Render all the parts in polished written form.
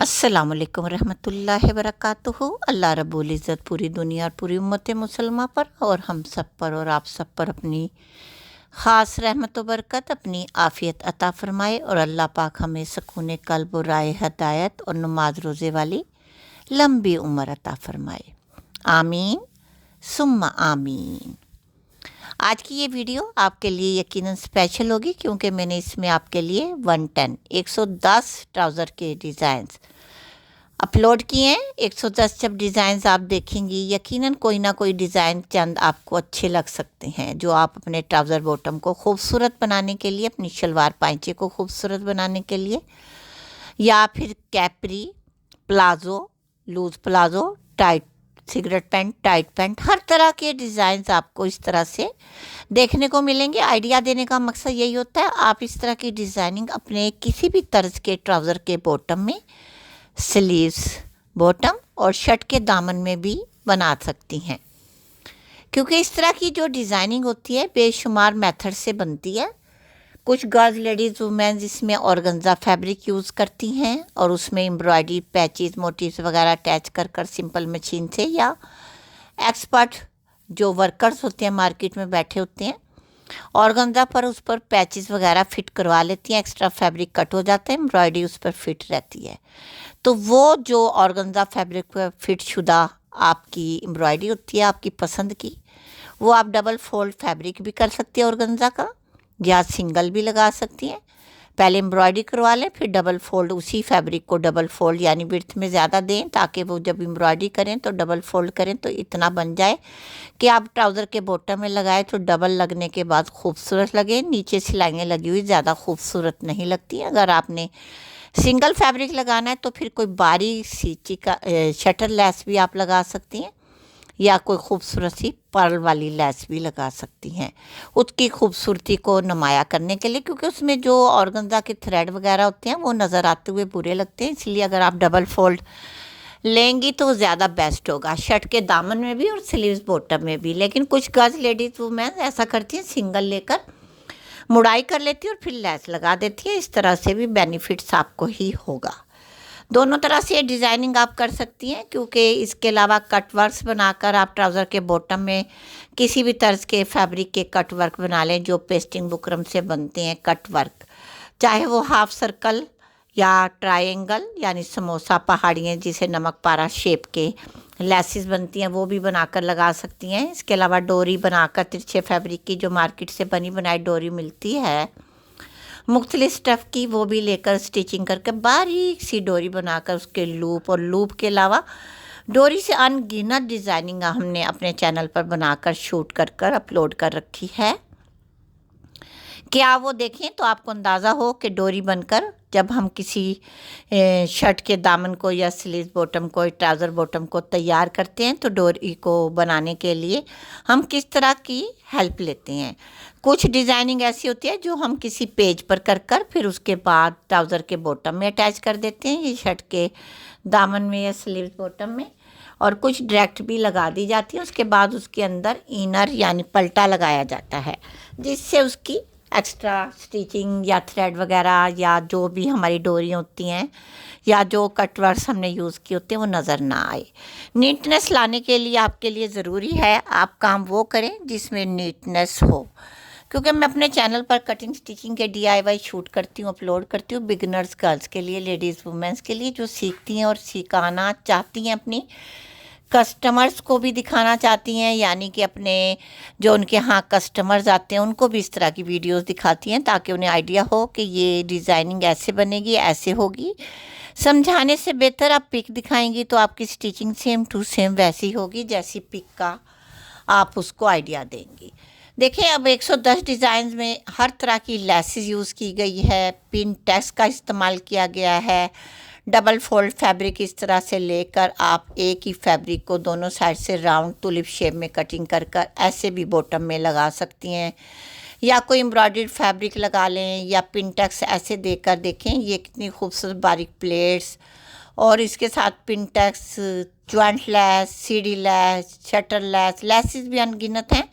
अस्सलामुअलैकुम रहमतुल्लाहि वबरकातुहू। अल्लाह रब्बुल इज़्ज़त पूरी दुनिया और पूरी उम्मत मुसलमा पर और हम सब पर और आप सब पर अपनी ख़ास रहमत व बरकत, अपनी आफ़ियत अता फ़रमाए और अल्लाह पाक हमें सकून क़ल्ब और राय हदायत और नमाज रोज़े वाली लंबी उम्र अता फ़रमाए। आमीन सुम्मा आमीन। आज की ये वीडियो आपके लिए यकीनन स्पेशल होगी क्योंकि मैंने इसमें आपके लिए 110 ट्राउज़र के डिज़ाइंस अपलोड किए हैं। 110 जब डिज़ाइंस आप देखेंगी यकीनन कोई ना कोई डिज़ाइन चंद आपको अच्छे लग सकते हैं, जो आप अपने ट्राउज़र बॉटम को खूबसूरत बनाने के लिए, अपनी शलवार पाइंचे को खूबसूरत बनाने के लिए, या फिर capri, palazzo, loose palazzo, tight cigarette pants, tight pants, हर तरह के डिज़ाइंस आपको इस तरह से देखने को मिलेंगे। आइडिया देने का मकसद यही होता है, आप इस तरह की डिज़ाइनिंग अपने किसी भी तर्ज के ट्राउज़र के बॉटम में, स्लीव्स, बॉटम और शर्ट के दामन में भी बना सकती हैं। क्योंकि इस तरह की जो डिज़ाइनिंग होती है बेशुमार मेथड से बनती है। कुछ गर्ल्स, लेडीज़, वुमेन्स इसमें ऑर्गेन्जा फैब्रिक यूज़ करती हैं और उसमें एम्ब्रॉयडरी, पैचेस, मोटिव्स वगैरह अटैच कर सिंपल मशीन से, या एक्सपर्ट जो वर्कर्स होते हैं मार्केट में बैठे होते हैं ऑर्गेन्जा पर, उस पर पैचेस वगैरह फिट करवा लेती हैं। एक्स्ट्रा फैब्रिक कट हो जाता है, एम्ब्रॉयडरी उस पर फिट रहती है। तो वो जो ऑर्गेन्जा फैब्रिक पर फिट शुदा आपकी एम्ब्रॉयडरी होती है आपकी पसंद की, वो आप डबल फोल्ड फैब्रिक भी कर सकती है ऑर्गेन्जा का, या सिंगल भी लगा सकती हैं। पहले एम्ब्रॉयडरी करवा लें, फिर डबल फोल्ड उसी फैब्रिक को डबल फोल्ड यानी विड्थ में ज़्यादा दें, ताकि वो जब एम्ब्रॉयडरी करें तो डबल फोल्ड करें तो इतना बन जाए कि आप ट्राउज़र के बॉटम में लगाए तो डबल लगने के बाद खूबसूरत लगे। नीचे सिलाइयाँ लगी हुई ज़्यादा खूबसूरत नहीं लगती। अगर आपने सिंगल फैब्रिक लगाना है तो फिर कोई बारीक सी शटर लेस भी आप लगा सकती हैं, या कोई खूबसूरत सी पर्ल वाली लेस भी लगा सकती हैं उसकी खूबसूरती को नुमाया करने के लिए, क्योंकि उसमें जो ऑर्गेन्जा के थ्रेड वगैरह होते हैं वो नज़र आते हुए बुरे लगते हैं। इसलिए अगर आप डबल फोल्ड लेंगी तो ज़्यादा बेस्ट होगा, शर्ट के दामन में भी और स्लीव्स बॉटम में भी। लेकिन कुछ गर्ल्स, लेडीज़, वुमेन ऐसा करती हैं, सिंगल लेकर मुड़ाई कर लेती है और फिर लेस लगा देती है। इस तरह से भी बेनिफिट्स आपको ही होगा। दोनों तरह से ये डिज़ाइनिंग आप कर सकती हैं, क्योंकि इसके अलावा कट वर्क्स बनाकर आप ट्राउज़र के बॉटम में किसी भी तर्ज के फैब्रिक के कट वर्क बना लें, जो पेस्टिंग बुकरम से बनते हैं कट वर्क, चाहे वो हाफ सर्कल या ट्रायंगल यानी समोसा पहाड़ियाँ जिसे नमक पारा शेप के लेसिस बनती हैं वो भी बनाकर लगा सकती हैं। इसके अलावा डोरी बनाकर तिरछे फैब्रिक की जो मार्केट से बनी बनाई डोरी मिलती है मुख्तलिफ स्टफ़ की, वो भी लेकर स्टिचिंग करके बारीक सी डोरी बनाकर उसके लूप, और लूप के अलावा डोरी से अनगिनत डिज़ाइनिंग हमने अपने चैनल पर बनाकर शूट कर अपलोड कर रखी है। क्या वो देखें तो आपको अंदाज़ा हो कि डोरी बनकर जब हम किसी शर्ट के दामन को या स्लीव बॉटम को, ट्राउज़र बॉटम को तैयार करते हैं तो डोरी को बनाने के लिए हम किस तरह की हेल्प लेते हैं। कुछ डिज़ाइनिंग ऐसी होती है जो हम किसी पेज पर कर फिर उसके बाद ट्राउज़र के बॉटम में अटैच कर देते हैं, ये शर्ट के दामन में या स्लीव बॉटम में, और कुछ डायरेक्ट भी लगा दी जाती है। उसके बाद उसके अंदर इनर यानी पल्टा लगाया जाता है, जिससे उसकी एक्स्ट्रा स्टिचिंग या थ्रेड वगैरह या जो भी हमारी डोरी होती हैं या जो कट वर्क्स हमने यूज़ किए होते हैं वो नज़र ना आए। नीटनेस लाने के लिए आपके लिए ज़रूरी है आप काम वो करें जिसमें नीटनेस हो, क्योंकि मैं अपने चैनल पर कटिंग स्टिचिंग के DIY शूट करती हूँ, अपलोड करती हूँ बिगनर्स गर्ल्स के लिए, लेडीज़ वुमेंस के लिए जो सीखती हैं और सिखाना चाहती हैं, अपनी कस्टमर्स को भी दिखाना चाहती हैं, यानी कि अपने जो उनके यहाँ कस्टमर्स आते हैं उनको भी इस तरह की वीडियोस दिखाती हैं ताकि उन्हें आइडिया हो कि ये डिज़ाइनिंग ऐसे बनेगी, ऐसे होगी। समझाने से बेहतर आप पिक दिखाएंगी तो आपकी स्टिचिंग सेम टू सेम वैसी होगी जैसी पिक का आप उसको आइडिया देंगी। देखिए, अब 110 डिज़ाइन में हर तरह की लेसेस यूज़ की गई है, पिन टैक्स का इस्तेमाल किया गया है, डबल फोल्ड फैब्रिक इस तरह से लेकर आप एक ही फैब्रिक को दोनों साइड से राउंड टुलिप शेप में कटिंग कर ऐसे भी बॉटम में लगा सकती हैं, या कोई एम्ब्रॉयडर्ड फैब्रिक लगा लें, या पिनटेक्स ऐसे देकर देखें ये कितनी खूबसूरत बारीक प्लेट्स, और इसके साथ पिनटेक्स, ज्वाइंट लेस, सीढ़ी लेस, शटर लेस, लेसेस भी अनगिनत हैं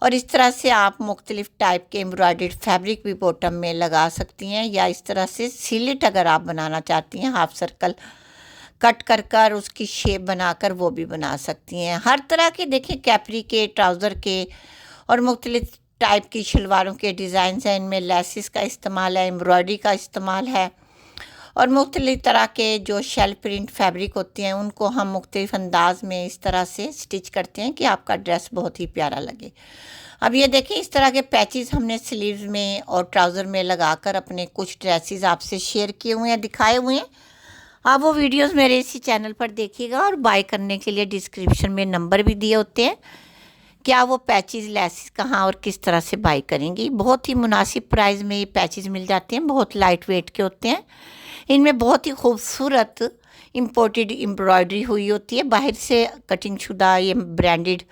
और इस तरह से आप मुख्तलिफ़ टाइप के एम्ब्रॉयडर्ड फैब्रिक भी बॉटम में लगा सकती हैं, या इस तरह से सिलिट अगर आप बनाना चाहती हैं हाफ सर्कल कट कर कर उसकी शेप बनाकर वो भी बना सकती हैं। हर तरह के देखें कैपरी के, ट्राउज़र के और मुख्तलिफ़ टाइप की शलवारों के डिज़ाइन हैं। इनमें लेसिस का इस्तेमाल है, एम्ब्रॉयडरी का इस्तेमाल है और मुख्तलिफ़ तरह के जो शेल प्रिंट फैब्रिक होते हैं उनको हम मुख्तलिफ़ अंदाज में इस तरह से स्टिच करते हैं कि आपका ड्रेस बहुत ही प्यारा लगे। अब ये देखें, इस तरह के पैचेस हमने स्लीव्स में और ट्राउज़र में लगाकर अपने कुछ ड्रेसेस आपसे शेयर किए हुए हैं, दिखाए हुए हैं। आप वो वीडियोस मेरे इसी चैनल पर देखिएगा और बाय करने के लिए डिस्क्रिप्शन में नंबर भी दिए होते हैं कि आप वो पैचेस लेसिस कहाँ और किस तरह से बाय करेंगी। बहुत ही मुनासिब प्राइस में ये पैचेस मिल जाते हैं, बहुत लाइट वेट के होते हैं। इनमें बहुत ही खूबसूरत इम्पोर्टेड एम्ब्रॉयडरी हुई होती है, बाहर से कटिंग शुदा ये ब्रांडेड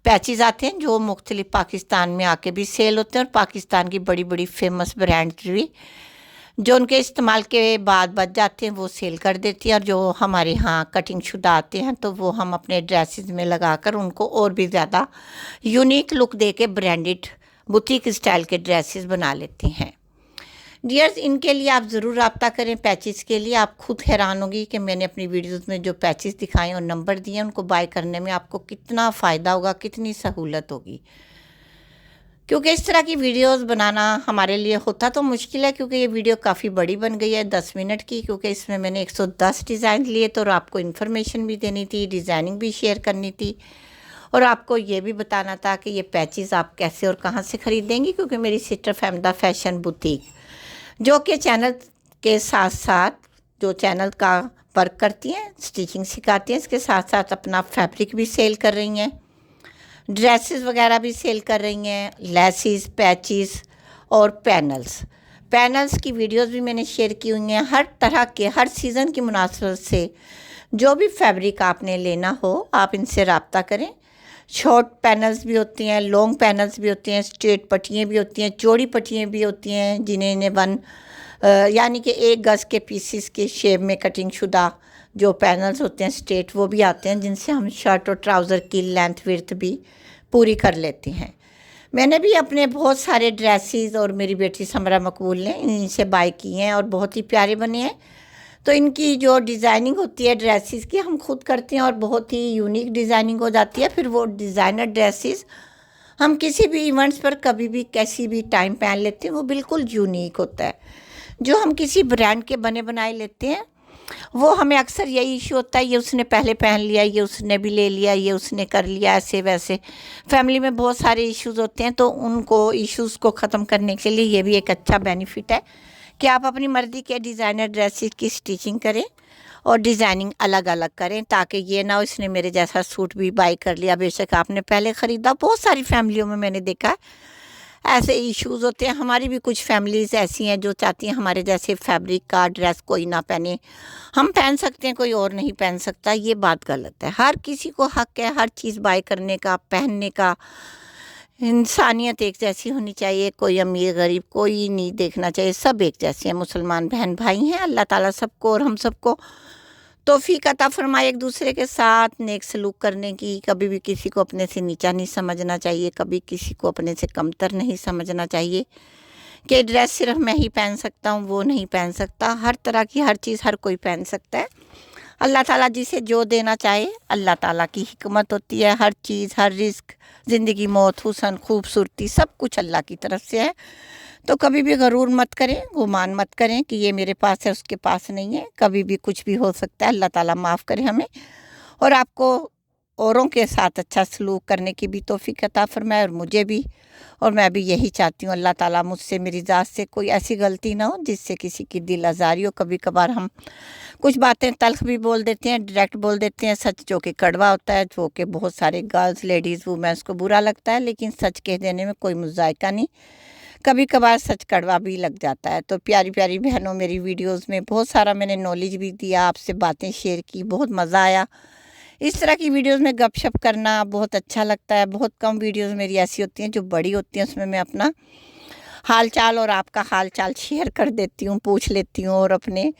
पैचेस आते हैं जो मुख्तलिफ पाकिस्तान में आके भी सेल होते हैं और पाकिस्तान की बड़ी बड़ी फेमस ब्रांड्स भी जो उनके इस्तेमाल के बाद बच जाते हैं वो सेल कर देती हैं, और जो हमारे यहाँ कटिंग शुदा आते हैं तो वो हम अपने ड्रेसेस में लगाकर उनको और भी ज़्यादा यूनिक लुक दे के ब्रांडेड बुटीक स्टाइल के ड्रेसेस बना लेते हैं। डियर्स, इनके लिए आप ज़रूर रब्ता करें पैचेस के लिए। आप खुद हैरान होगी कि मैंने अपनी वीडियोस में जो पैचेस दिखाए और नंबर दिए उनको बाय करने में आपको कितना फ़ायदा होगा, कितनी सहूलत होगी। क्योंकि इस तरह की वीडियोस बनाना हमारे लिए होता तो मुश्किल है, क्योंकि ये वीडियो काफ़ी बड़ी बन गई है 10 मिनट की, क्योंकि इसमें मैंने 110 डिज़ाइन लिए तो, और आपको इन्फॉर्मेशन भी देनी थी, डिज़ाइनिंग भी शेयर करनी थी और आपको ये भी बताना था कि ये पैचेस आप कैसे और कहाँ से ख़रीदेंगी। क्योंकि मेरी सिस्टर फहमदा फैशन बुटीक जो कि चैनल के साथ साथ जो चैनल का वर्क करती हैं, स्टिचिंग सिखाती हैं, इसके साथ साथ अपना फैब्रिक भी सेल कर रही हैं, ड्रेसेस वगैरह भी सेल कर रही हैं, लेसिस, पैचेस और पैनल्स की वीडियोस भी मैंने शेयर की हुई हैं। हर तरह के, हर सीज़न की मुनासबत से जो भी फैब्रिक आपने लेना हो आप इनसे रब्ता करें। शॉर्ट पैनल्स भी होती हैं, लॉन्ग पैनल्स भी होती हैं, स्ट्रेट पट्टियाँ भी होती हैं, चौड़ी पट्टियाँ भी होती हैं, जिन्हें यानी कि 1 गज़ के पीसीस के शेप में कटिंग शुदा जो पैनल्स होते हैं स्ट्रेट वो भी आते हैं, जिनसे हम शर्ट और ट्राउज़र की लेंथ विड्थ भी पूरी कर लेते हैं। मैंने भी अपने बहुत सारे ड्रेसेस और मेरी बेटी समरा मकबूल ने इनसे बाय किए हैं और बहुत ही प्यारे बने हैं। तो इनकी जो डिज़ाइनिंग होती है ड्रेसेस की हम खुद करते हैं और बहुत ही यूनिक डिज़ाइनिंग हो जाती है। फिर वो डिज़ाइनर ड्रेसेस हम किसी भी इवेंट्स पर कभी भी कैसी भी टाइम पहन लेते हैं, वो बिल्कुल यूनिक होता है। जो हम किसी ब्रांड के बने बनाए लेते हैं वो हमें अक्सर यही इशू होता है, ये उसने पहले पहन लिया, ये उसने भी ले लिया, ये उसने कर लिया, ऐसे वैसे फैमिली में बहुत सारे इश्यूज़ होते हैं। तो उनको इश्यूज़ को ख़त्म करने के लिए ये भी एक अच्छा बेनिफिट है कि आप अपनी मर्ज़ी के डिज़ाइनर ड्रेसेस की स्टिचिंग करें और डिज़ाइनिंग अलग अलग करें, ताकि ये ना हो इसने मेरे जैसा सूट भी बाय कर लिया, बेशक आपने पहले ख़रीदा। बहुत सारी फैमिलियों में मैंने देखा है ऐसे इश्यूज़ होते हैं। हमारी भी कुछ फैमिलीज़ ऐसी हैं जो चाहती हैं हमारे जैसे फैब्रिक का ड्रेस कोई ना पहने, हम पहन सकते हैं कोई और नहीं पहन सकता। ये बात गलत है। हर किसी को हक़ है हर चीज़ बाय करने का, पहनने का। इंसानियत एक जैसी होनी चाहिए, कोई अमीर गरीब कोई नहीं देखना चाहिए, सब एक जैसे हैं, मुसलमान बहन भाई हैं। अल्लाह ताला सबको और हम सबको तौफीक अता फरमाए एक दूसरे के साथ नेक सलूक करने की। कभी भी किसी को अपने से नीचा नहीं समझना चाहिए, कभी किसी को अपने से कमतर नहीं समझना चाहिए कि ड्रेस सिर्फ मैं ही पहन सकता हूँ, वो नहीं पहन सकता। हर तरह की हर चीज़ हर कोई पहन सकता है। अल्लाह ताला जिसे जो देना चाहे, अल्लाह ताला की हिकमत होती है। हर चीज़, हर रिस्क, ज़िंदगी, मौत, हुस्न, खूबसूरती सब कुछ अल्लाह की तरफ से है। तो कभी भी गरूर मत करें, गुमान मत करें कि ये मेरे पास है उसके पास नहीं है। कभी भी कुछ भी हो सकता है। अल्लाह ताला माफ़ करे हमें और आपको औरों के साथ अच्छा सलूक करने की भी तौफीक अता फरमाए और मुझे भी। और मैं भी यही चाहती हूँ अल्लाह ताला मुझसे, मेरी ज़ात से कोई ऐसी गलती ना हो जिससे किसी की दिल आज़ारी हो। कभी कभार हम कुछ बातें तल्ख भी बोल देते हैं, डायरेक्ट बोल देते हैं सच, जो कि कड़वा होता है, जो कि बहुत सारे गर्ल्स, लेडीज़, वुमेन्स को बुरा लगता है। लेकिन सच कह देने में कोई मुज़ायका नहीं, कभी कभार सच कड़वा भी लग जाता है। तो प्यारी प्यारी बहनों, मेरी वीडियोस में बहुत सारा मैंने नॉलेज भी दिया, आपसे बातें शेयर की, बहुत मज़ा आया। इस तरह की वीडियोस में गपशप करना बहुत अच्छा लगता है। बहुत कम वीडियोस मेरी ऐसी होती हैं जो बड़ी होती हैं, उसमें मैं अपना हाल चाल और आपका हाल चाल शेयर कर देती हूँ, पूछ लेती हूँ और अपने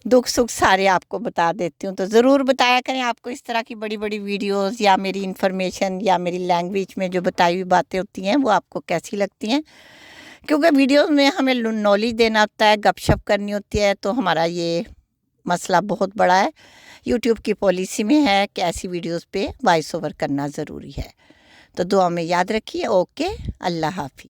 दुख सुख सारे आपको बता देती हूँ। तो ज़रूर बताया करें आपको इस तरह की बड़ी बड़ी वीडियोस या मेरी इन्फॉर्मेशन या मेरी लैंग्वेज में जो बताई हुई बातें होती हैं वो आपको कैसी लगती हैं, क्योंकि वीडियोस में हमें नॉलेज देना होता है, गपशप करनी होती है। तो हमारा ये मसला बहुत बड़ा है। यूट्यूब की पॉलिसी में है कि ऐसी वीडियोस पे वॉइस ओवर करना ज़रूरी है। तो दुआ में याद रखिए। ओके, अल्लाह हाफिज़।